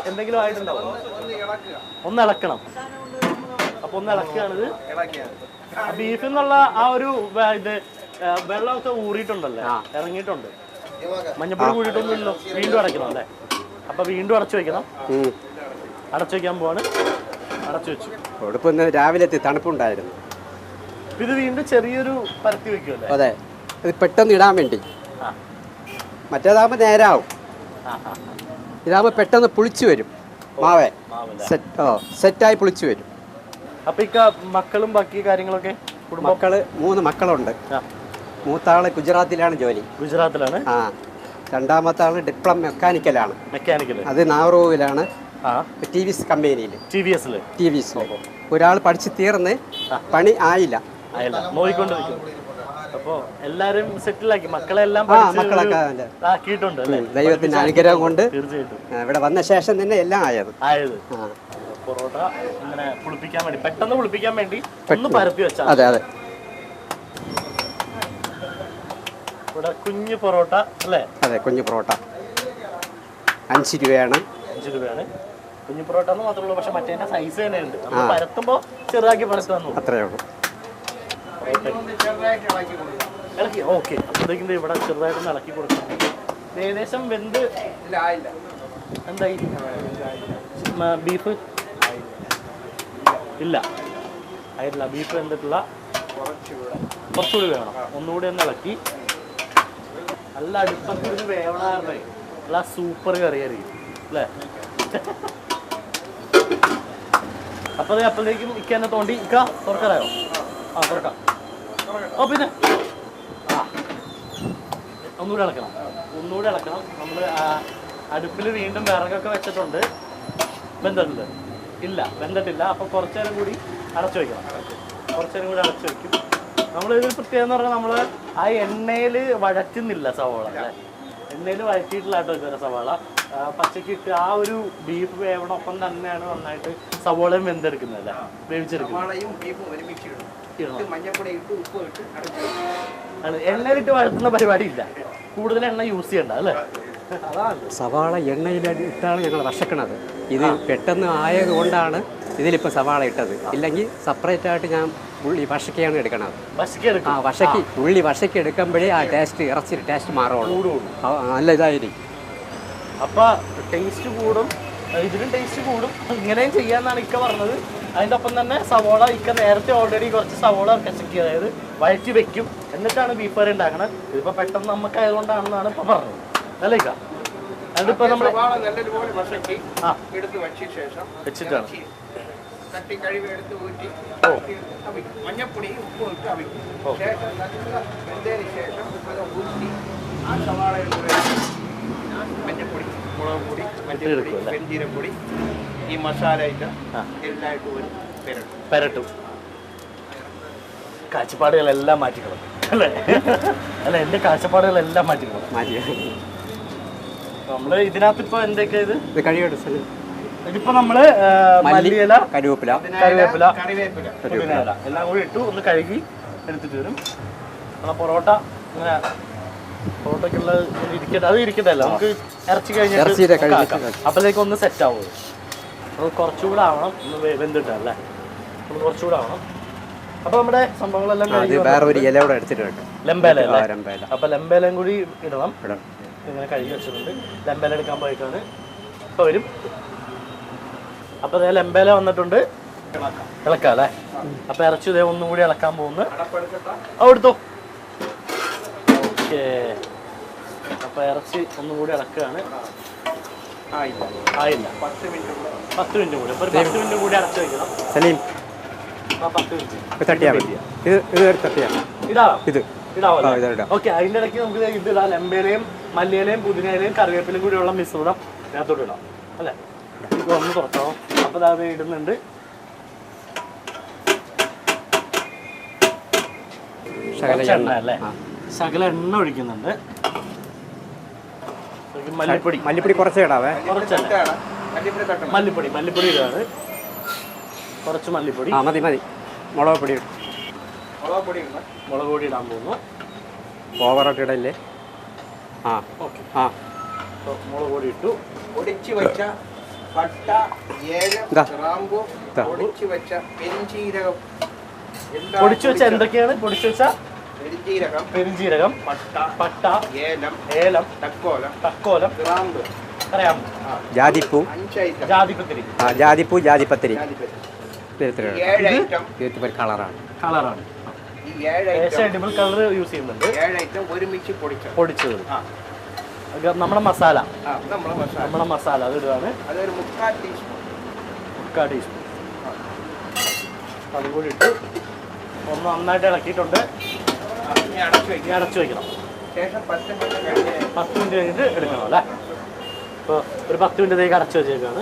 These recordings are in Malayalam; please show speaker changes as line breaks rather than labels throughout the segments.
എന്തെങ്കിലും ആയിട്ടുണ്ടാവും. ഒന്ന് ഇളക്കണം. അപ്പൊ ഒന്ന് ഇളക്കുകയാണിത്. ബീഫിൽ നിന്നുള്ള ആ ഒരു ഇത് വെള്ളമൊക്കെ ഊറിയിട്ടുണ്ടല്ലേ, ഇറങ്ങിയിട്ടുണ്ട്. മഞ്ഞപ്പൊടി കൂടിയിട്ടൊന്നുമില്ലല്ലോ. വീണ്ടും അടയ്ക്കണം അല്ലേ? അപ്പൊ വീണ്ടും അടച്ചു വെക്കണം. അടച്ചു വെക്കാൻ പോവാണ്. അടച്ചു വെച്ചു.
രാവിലെ തണുപ്പുണ്ടായിരുന്നു.
ഇത് വീണ്ടും ചെറിയൊരു പരത്തി വെക്കുമല്ലേ?
അതെ, ഇത് പെട്ടെന്ന് ഇടാൻ വേണ്ടി. മറ്റേതാകുമ്പോൾ നേരാവും. ഇതാകുമ്പോൾ പെട്ടെന്ന് പുളിച്ചു വരും. മാവേ സെറ്റായി പുളിച്ചു വരും.
അപ്പൊ ഈ മക്കളും ബാക്കി കാര്യങ്ങളൊക്കെ?
മക്കള് 3 മക്കളുണ്ട്. മൂത്താള് ഗുജറാത്തിലാണ് ജോലി.
ഗുജറാത്തിലാണ്.
രണ്ടാമത്തെ ആള് ഡിപ്ലോമ മെക്കാനിക്കലാണ്. അത് നാഗർകോവിലാണ്, TVS കമ്പനിയിൽ. TVS ഒരാൾ പഠിച്ച് തീർന്ന് പണി ആയില്ല.
അപ്പോ എല്ലാരും സെറ്റിലാക്കി മക്കളെല്ലാം ആക്കിയിട്ടുണ്ട്.
ദൈവത്തിന്റെ അനുഗ്രഹം കൊണ്ട് ഇവിടെ വന്ന ശേഷം തന്നെ എല്ലാം ആയത്.
പൊറോട്ട ഇങ്ങനെ പുളിപ്പിക്കാൻ വേണ്ടി, പെട്ടെന്ന് പുളിപ്പിക്കാൻ വേണ്ടി ഒന്ന് പരത്തി വെച്ചാൽ.
അതെ അതെ.
ഇവിടെ കുഞ്ഞു പൊറോട്ട അല്ലേ?
അതെ, കുഞ്ഞു പൊറോട്ട 5 രൂപയാണ്.
5 രൂപയാണ് കുഞ്ഞു പൊറോട്ട എന്ന് മാത്രമേ ഉള്ളൂ. പക്ഷെ മറ്റേ സൈസ് തന്നെ ഉണ്ട്. നമ്മൾ പരത്തുമ്പോൾ ചെറുതാക്കി പരത്തുന്നു.
അത്രേ ഉള്ളൂ.
ഇളക്കി. ഓക്കെ. അപ്പോഴത്തേക്കും ഇവിടെ ചെറുതായിട്ടൊന്ന് ഇളക്കി കൊടുക്കണം. ഏകദേശം വെന്ത് എന്തായി? ബീഫ് ഇല്ല, ആയിട്ടില്ല. ബീഫ് വെന്തിട്ടില്ല. കുറച്ചുകൂടി വേണം. ഒന്നുകൂടി ഒന്ന് ഇളക്കി. നല്ല അടുപ്പത്തിൽ വേവണാറുണ്ട്. നല്ല സൂപ്പർ കറിയായിരിക്കും അല്ലേ? അപ്പോഴത്തേക്കും ഇക്ക എന്നെ തോണ്ടി. ഇക്ക തുറക്കാറായോ? തുറക്കാം. പിന്നെ ഒന്നുകൂടി ഇളക്കണം. നമ്മൾ അടുപ്പിൽ വീണ്ടും വിറകൊക്കെ വെച്ചിട്ടുണ്ട്. വെന്തിട്ടുണ്ട്? ഇല്ല, വെന്തിട്ടില്ല. അപ്പോൾ കുറച്ചു നേരം കൂടി അടച്ചു വയ്ക്കണം. നമ്മളിതിൽ പ്രത്യേകം എന്ന് പറഞ്ഞാൽ നമ്മൾ ആ എണ്ണയിൽ വഴറ്റുന്നില്ല സവാള അല്ലേ? എണ്ണയിൽ വഴറ്റിയിട്ടില്ല കേട്ടോ ഇതുവരെ സവാള. പച്ചക്കിട്ട് ആ ഒരു ബീഫ് വേവണൊപ്പം തന്നെയാണ് നന്നായിട്ട് സവാളയും വെന്തെടുക്കുന്നത് അല്ലേ? വേവിച്ചെടുക്കുന്നത്. എണ്ണയിലിട്ട് വഴറ്റുന്ന പരിപാടി ഇല്ല. കൂടുതൽ എണ്ണ യൂസ് ചെയ്യണ്ട അല്ലേ?
സവാള എണ്ണയിലിട്ടാണ് ഞങ്ങൾ വശക്കണത്. ഇത് പെട്ടെന്ന് ആയതുകൊണ്ടാണ് ഇതിലിപ്പോൾ സവാള ഇട്ടത്. ഇല്ലെങ്കിൽ സെപ്പറേറ്റ് ആയിട്ട് ഞാൻ ഉള്ളി വശക്കയാണ് എടുക്കണത്. വശക്കി ഉള്ളി വശക്കി എടുക്കുമ്പോഴേ ആ ടേസ്റ്റ്, ഇറച്ചിയുടെ ടേസ്റ്റ് മാറുള്ളൂ. നല്ല ഇതായിരിക്കും.
അപ്പോൾ ടേസ്റ്റ് കൂടും, ഇതിനും ടേസ്റ്റ് കൂടും. ഇങ്ങനെയും ചെയ്യാമെന്നാണ് ഇക്ക പറഞ്ഞത്. അതിൻ്റെ ഒപ്പം തന്നെ സവോള ഇക്ക നേരത്തെ ഓൾറെഡി കുറച്ച് സവോള കച്ചക്കി, അതായത് വഴറ്റി വെക്കും, എന്നിട്ടാണ് ബീഫ് കറി ഉണ്ടാക്കണത്. ഇതിപ്പോൾ പെട്ടെന്ന് നമുക്ക് ആയതുകൊണ്ടാണെന്നാണ് ഇപ്പോൾ പറഞ്ഞത് അല്ലേ ഇക്ക? അതിപ്പോൾ നമ്മൾ വെച്ചിട്ടാണ്
മഞ്ഞപ്പൊടി ഉപ്പ് ഇട്ട് അവിക്കും. ശേഷം നല്ല വെന്തതിന് ശേഷം അത് ഊറ്റി ആ സവാളയിൽ മഞ്ഞപ്പൊടി, മുളക് പൊടി, മല്ലിപ്പൊടി, പെരുംജീരകപ്പൊടി, ഈ മസാല ഇട്ട് എല്ലായിട്ടും
പെരട്ടും. കാഴ്ചപ്പാടുകളെല്ലാം മാറ്റിക്കണം അല്ലേ? അല്ല, എൻ്റെ കാഴ്ചപ്പാടുകളെല്ലാം മാറ്റിക്കണം. നമ്മള് ഇതിനകത്ത് ഇപ്പൊ എന്തൊക്കെ ഇതിപ്പോ നമ്മള് മല്ലിയില, കറിവേപ്പില എല്ലാം കൂടി ഇട്ടു. ഒന്ന് കഴുകി എടുത്തിട്ട് വരും. പൊറോട്ട ഇങ്ങനെ പൊറോട്ടക്കുള്ള ഇരിക്കട്ടെ, അത് ഇരിക്കട്ടല്ല, നമുക്ക് ഇറച്ചി കഴിഞ്ഞിട്ട് അപ്പോഴേക്കും ഒന്ന് സെറ്റ് ആവും. അത് കുറച്ചുകൂടെ ആവണം, ഒന്ന് വെന്തിട്ടല്ലേ, ഒന്ന് കുറച്ചുകൂടെ ആവണം. അപ്പൊ നമ്മുടെ സംഭവങ്ങളെല്ലാം ലെമ്പേല. അപ്പൊ ലെമ്പേലയും കൂടി ഇടണം. ഇങ്ങനെ കഴുകി വെച്ചിട്ടുണ്ട്. ലെമ്പേല എടുക്കാൻ പോയിട്ടാണ് ഇപ്പൊ വരും. അപ്പൊ അതേ ലെമ്പേല വന്നിട്ടുണ്ട്. ഇളക്കാം അല്ലേ? അപ്പൊ ഇറച്ചി ഇതേ ഒന്നും കൂടി ഇളക്കാൻ പോകുന്നു. എടുത്തോ. ഓക്കേ. അപ്പൊ ഇറച്ചി ഒന്നും കൂടി ഇളക്കുകയാണ്. ആയില്ല, 10 മിനിറ്റ് കൂടി. ഒരു 10 മിനിറ്റ് കൂടി അടച്ചു വെക്കണം. 10 മിനിറ്റ് ഇടാവല്ലോ. ഓക്കെ. അതിൻ്റെ ഇടയ്ക്ക് നമുക്ക് ഇത് ഇടാം. ലെമ്പേലയും മല്ലിയിലയും പുതിനയിലയും കറിവേപ്പിലും കൂടിയുള്ള മിശ്രിതം ഇതിനകത്തോട്ട് ഇടാം അല്ലേ? ഒന്ന് തുറക്കാമോ? അപ്പോൾ അത് ഇടുന്നുണ്ട്. അല്ലേ? ശകല എണ്ണ ഒഴിക്കുന്നുണ്ട്.
മല്ലിപ്പൊടി കുറച്ച് ഇടാവേ.
മല്ലിപ്പൊടി ഇടാണ്. കുറച്ച് മല്ലിപ്പൊടി
മതി. മുളക് പൊടി
ഇടാൻ പോകുന്നു.
ഓവറായിട്ട് ഇടല്ലേ?
ഓക്കെ. മുളക് പൊടി ഇട്ടു.
ഒടിച്ച് വെച്ച പട്ട, ഏലം, ഗ്രാമ്പു, പൊടിച്ചു വെച്ച പെരിഞ്ചീരകം.
പൊടിച്ചു വെച്ച എന്തൊക്കെയാണ്? പൊടിച്ചു വെച്ച
പെരിഞ്ചീരകം,
പട്ട,
ഏലം,
തക്കോലം,
ഗ്രാമ്പു,
അറിയാമോ?
ജാതിപ്പൂ,
5 ഐറ്റം.
ജാതിപ്പൂ, ജാതിപത്രി.
7 ഐറ്റം
കളറാണ്.
ഈ 7 ഐറ്റം
കളർ യൂസ് ചെയ്യുന്നുണ്ട്.
7 ഐറ്റം ഒരുമിച്ച്
പൊടിച്ചത്. നമ്മുടെ മസാല അത് ഇടുകയാണ്.
അതൊരു 3/4 ടീസ്പൂൺ.
അതും കൂടി ഇട്ട് ഒന്ന് നന്നായിട്ട് ഇളക്കിയിട്ടുണ്ട്. അടച്ചു വെക്കണം.
ശേഷം 10
മിനിറ്റ് കഴിഞ്ഞിട്ട് എടുക്കണം അല്ലേ? ഇപ്പോൾ ഒരു 10 മിനിറ്റത്തേക്ക് അടച്ചു വെച്ചേക്കാണ്.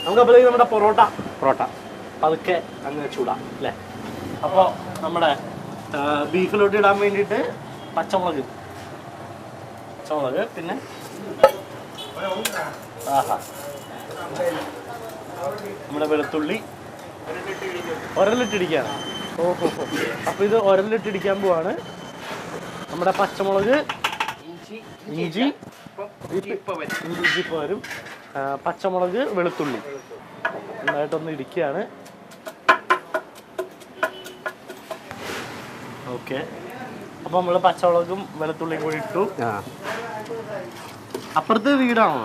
നമുക്കപ്പോഴത്തേക്ക് നമ്മുടെ പൊറോട്ട പതുക്കെ അങ്ങ് ചൂടാം അല്ലേ? അപ്പോൾ നമ്മുടെ ബീഫിലോട്ട് ഇടാൻ വേണ്ടിയിട്ട് പച്ചമുളക്, പിന്നെ നമ്മുടെ വെളുത്തുള്ളി ഒരലിട്ടിടിക്കുകയാണ്. ഓഹോ, അപ്പോൾ ഇത് ഒരലിട്ടിടിക്കാൻ പോവാണ്. നമ്മുടെ പച്ചമുളക്, ഇഞ്ചി ഇപ്പോൾ വരും, പച്ചമുളക്, വെളുത്തുള്ളി നന്നായിട്ടൊന്ന് ഇടിക്കുകയാണ്. ഓക്കെ, അപ്പോൾ നമ്മൾ പച്ചമുളകും വെളുത്തുള്ളിയും കൂടി ഇട്ടു. അപ്പുറത്ത് വീടാണോ?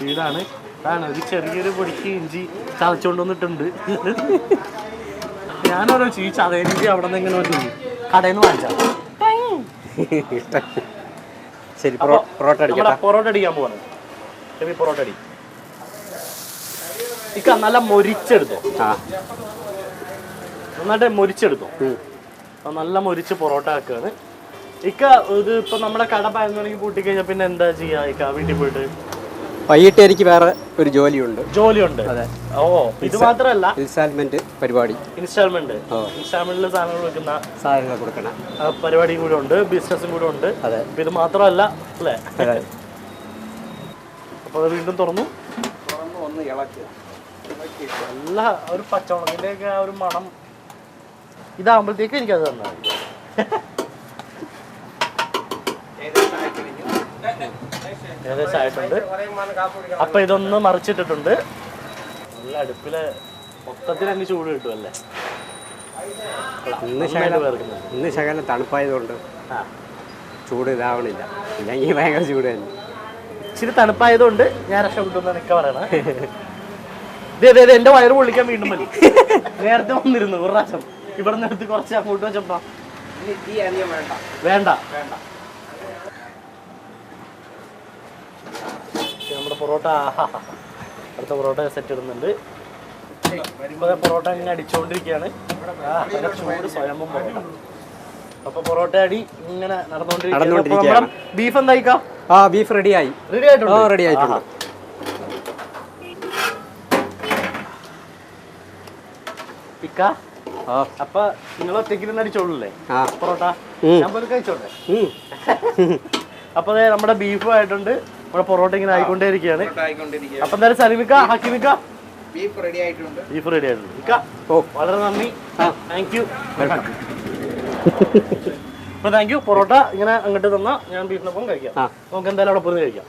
വീടാണ്. അതാണ് ഒരു ചെറിയൊരു പൊടിക്ക് ഇഞ്ചി ചതച്ചുകൊണ്ട് വന്നിട്ടുണ്ട്. ഞാനോരോ ഈ ചതയിഞ്ചി അവിടെ നിന്ന് എങ്ങനെ വന്നു കടയിൽ നിന്ന് വാങ്ങിച്ചാൽ.
ശരി, പൊറോട്ട
അടിക്കാൻ പോവാണ്. പൊറോട്ട അടി ഇക്ക നല്ല മൊരിച്ചെടുത്തോ, നന്നായിട്ട് മൊരിച്ചെടുത്തോ. നല്ല മൊരിച്ച് പൊറോട്ട ആക്കുകയാണ് ഇക്ക. ഇത് ഇപ്പൊ നമ്മുടെ കട 11 മണിക്ക് പൂട്ടി കഴിഞ്ഞാൽ പിന്നെ എന്താ ചെയ്യാ ഇക്ക? വീട്ടിൽ പോയിട്ട്
വൈകിട്ട് എനിക്ക് വേറെ ഒരു ജോലിയുണ്ട്. ഓ, ഇത് മാത്രമല്ല, ഇൻസ്റ്റാൾമെന്റിൽ സാധനങ്ങൾ കൊടുക്കണം പരിപാടിയും കൂടെ ഉണ്ട്, ബിസിനസ്സും കൂടെ ഉണ്ട്. ഇത് മാത്രമല്ല അല്ലേ? അപ്പൊ വീണ്ടും തുറന്നു
ഒന്ന് ഇളക്കുക.
നല്ല ഒരു പച്ചമുളകിന്റെ ഒക്കെ ആ ഒരു മണം ഇതാകുമ്പോഴത്തേക്ക് എനിക്കത് തന്നാൽ ഏകദേശം ആയിട്ടുണ്ട്. അപ്പൊ ഇതൊന്ന് മറിച്ചിട്ടിട്ടുണ്ട്. നല്ല അടുപ്പില് മൊത്തത്തിൽ അങ്ങ് ചൂട് കിട്ടുമല്ലേ?
ഇന്ന് ശകലം തണുപ്പായതുകൊണ്ട് ചൂട് ഇതാവണില്ല, ഇല്ലെങ്കിൽ ഭയങ്കര ചൂട് തന്നെ.
ഇച്ചിരി തണുപ്പായതുകൊണ്ട് ഞാൻ രക്ഷപ്പെട്ടു നിൽക്കാൻ പറയണേ. എന്റെ വയറ് പൊള്ളിക്കാൻ വീണ്ടും മതി. നേരത്തെ വന്നിരുന്നു ഒരു പ്രാവശ്യം ഇവിടെ നിന്ന് എടുത്ത് കുറച്ച് അങ്ങോട്ട് വെച്ചപ്പോ വേണ്ട. നമ്മുടെ പൊറോട്ട അടുത്ത പൊറോട്ട സെറ്റ് ഇടുന്നുണ്ട്. പൊറോട്ട ഇങ്ങനെ അടിച്ചുകൊണ്ടിരിക്കുകയാണ്. ചൂട് സ്വയംഭം പൊറോട്ട. അപ്പൊ പൊറോട്ട അടി ഇങ്ങനെ നടന്നുകൊണ്ടിരിക്കുകയാണ്. ബീഫ് എന്തായിക്കാ?
ബീഫ് റെഡി ആയിട്ടുണ്ട്.
അപ്പൊ നിങ്ങൾ ഒറ്റയ്ക്കിരുന്ന് അടിച്ചോളൂല്ലേ പൊറോട്ട? ഞാൻ പോലും കഴിച്ചോട്ടെ. അപ്പൊ നമ്മുടെ ബീഫും ആയിട്ടുണ്ട്, നമ്മുടെ പൊറോട്ട ഇങ്ങനെ ആയിക്കൊണ്ടേയിരിക്കുകയാണ്. അപ്പൊ എന്തായാലും സലീമിക്ക, ഹക്കീമിക്ക, ബീഫ് റെഡി ആയിട്ടുണ്ട്. വളരെ നന്ദി, താങ്ക് യു. അപ്പൊ താങ്ക് യു. പൊറോട്ട ഇങ്ങനെ അങ്ങോട്ട് തന്നാ ഞാൻ ബീഫിനൊപ്പം കഴിക്കാം. നമുക്ക് എന്തായാലും അവിടെ പോയി കഴിക്കാം.